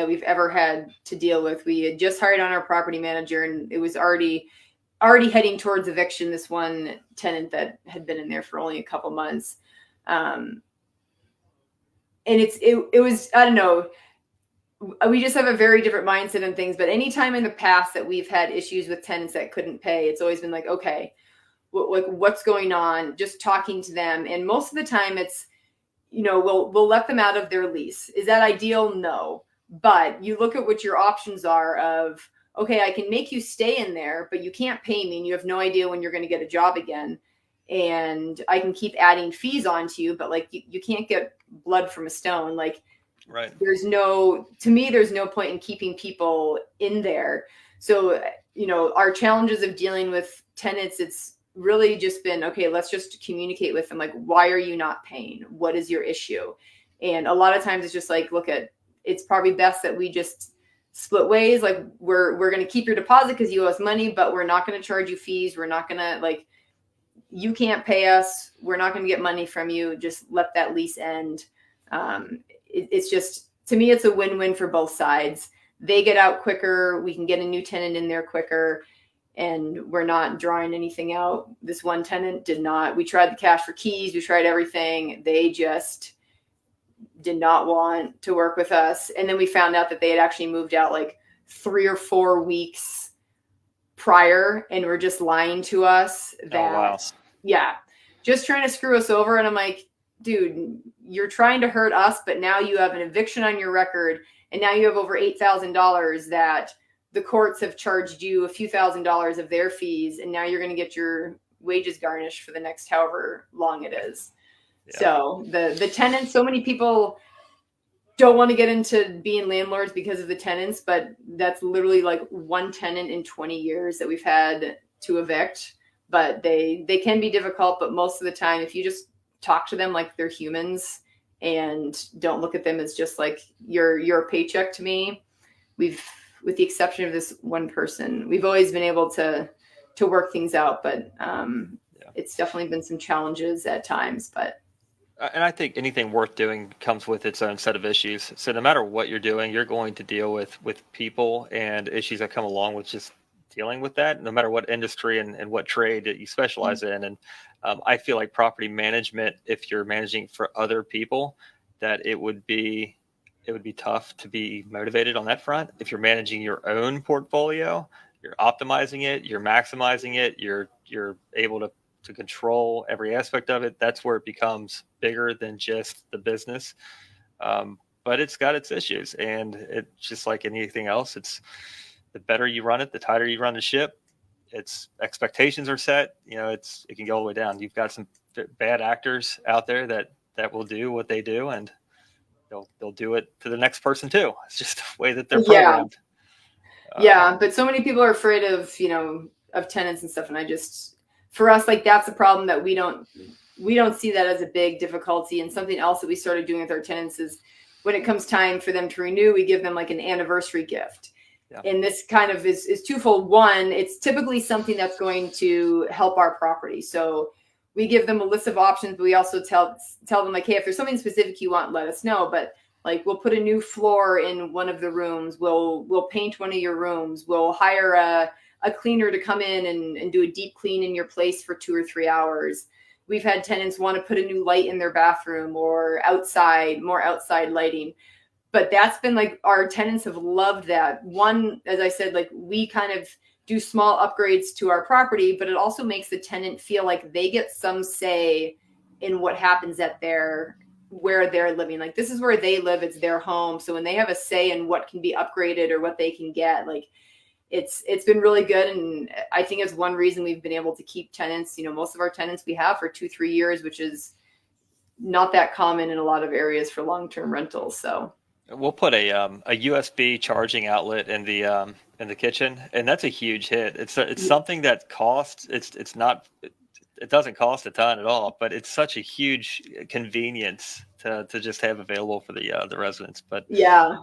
that we've ever had to deal with. We had just hired on our property manager, and it was already heading towards eviction. This one tenant that had been in there for only a couple months, and it was, I don't know. We just have a very different mindset on things. But anytime in the past that we've had issues with tenants that couldn't pay, it's always been like, okay, what's going on? Just talking to them, and most of the time it's, we'll let them out of their lease. Is that ideal? No. But you look at what your options are of, okay, I can make you stay in there, but you can't pay me and you have no idea when you're going to get a job again. And I can keep adding fees onto you, but like you can't get blood from a stone. Like, right. To me, there's no point in keeping people in there. So, our challenges of dealing with tenants, it's really just been, okay, let's just communicate with them. Like, why are you not paying? What is your issue? And a lot of times it's just like, it's probably best that we just split ways. Like, we're going to keep your deposit because you owe us money, but we're not going to charge you fees. We're not going to, you can't pay us. We're not going to get money from you. Just let that lease end. It's just, to me, it's a win-win for both sides. They get out quicker. We can get a new tenant in there quicker. And we're not drawing anything out. This one tenant did not. We tried the cash for keys. We tried everything. They just did not want to work with us. And then we found out that they had actually moved out like 3 or 4 weeks prior and were just lying to us. That, oh, wow. Yeah, just trying to screw us over. And I'm like, dude, you're trying to hurt us, but now you have an eviction on your record. And now you have over $8,000 that the courts have charged you a few $1,000s of their fees, and now you're going to get your wages garnished for the next however long it is. Yeah. So the tenants, so many people don't want to get into being landlords because of the tenants, but that's literally like one tenant in 20 years that we've had to evict. But they can be difficult, but most of the time, if you just talk to them like they're humans and don't look at them as just like you're a paycheck to me, with the exception of this one person, we've always been able to work things out, but it's definitely been some challenges at times. But and I think anything worth doing comes with its own set of issues. So no matter what you're doing, you're going to deal with people and issues that come along with just dealing with that, no matter what industry and what trade that you specialize in. And I feel like property management, if you're managing for other people, that it would be tough to be motivated on that front. If you're managing your own portfolio, you're optimizing it, you're maximizing it, you're able to control every aspect of it. That's where it becomes bigger than just the business. But it's got its issues, and it's just like anything else. It's the better you run it, the tighter you run the ship. Its expectations are set. It can go all the way down. You've got some bad actors out there that will do what they do, and they'll do it to the next person too. It's just the way that they're programmed. Yeah, but so many people are afraid of tenants and stuff, and for us, like, that's a problem that we don't see that as a big difficulty. And something else that we started doing with our tenants is when it comes time for them to renew, we give them like an anniversary gift. Yeah. And this kind of is twofold. One, it's typically something that's going to help our property. So we give them a list of options, but we also tell them, like, hey, if there's something specific you want, let us know. But like, we'll put a new floor in one of the rooms. We'll paint one of your rooms. We'll hire a cleaner to come in and do a deep clean in your place for 2 or 3 hours. We've had tenants want to put a new light in their bathroom or more outside lighting. But that's been like, our tenants have loved that. One, as I said, like, we kind of do small upgrades to our property, but it also makes the tenant feel like they get some say in what happens at where they're living. Like, this is where they live. It's their home. So when they have a say in what can be upgraded or what they can get, like, it's been really good. And I think it's one reason we've been able to keep tenants. Most of our tenants we have for 2-3 years, which is not that common in a lot of areas for long-term rentals. So we'll put a USB charging outlet in the kitchen, and that's a huge hit. It's something that costs. It doesn't cost a ton at all, but it's such a huge convenience to just have available for the residents. But yeah.